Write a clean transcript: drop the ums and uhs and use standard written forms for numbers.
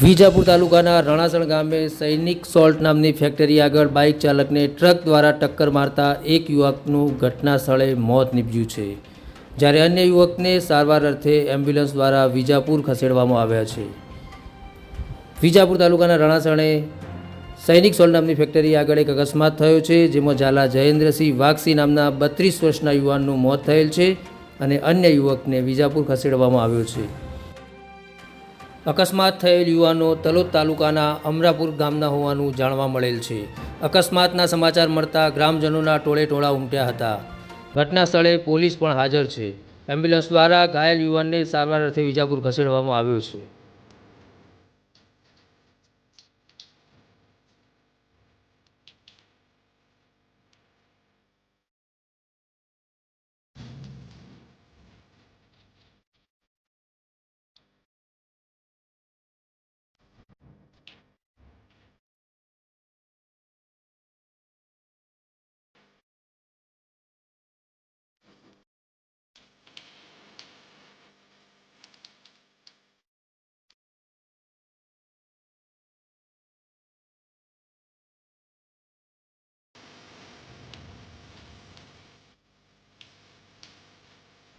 વિજાપુર તાલુકાના રણાસણ ગામે સૈનિક સોલ્ટ નામની ફેક્ટરી આગળ બાઇક ચાલકને ટ્રક દ્વારા ટક્કર મારતા એક યુવકનું ઘટના સ્થળે મોત નીપજ્યું છે, જ્યારે અન્ય યુવકને સારવાર અર્થે એમ્બ્યુલન્સ દ્વારા વિજાપુર ખસેડવામાં આવ્યા છે. વિજાપુર તાલુકાના રણાસણે સૈનિક સોલ્ટ નામની ફેક્ટરી આગળ એક અકસ્માત થયો છે, જેમાં ઝાલા જયેન્દ્રસિંહ વાઘસિંહ નામના 32 વર્ષના યુવાનનું મોત થયેલ છે અને અન્ય યુવકને વિજાપુર ખસેડવામાં આવ્યો છે. અકસ્માત થયેલ યુવાનો તલોદ તાલુકાના અમરાપુર ગામના હોવાનું જાણવા મળેલ છે. અકસ્માતના સમાચાર મળતા ગ્રામજનોના ટોળેટોળા ઉમટ્યા હતા. ઘટના સ્થળે પોલીસ પણ હાજર છે. એમ્બ્યુલન્સ દ્વારા ઘાયલ યુવાનને સારવાર અર્થે વિજાપુર ખસેડવામાં આવ્યો છે.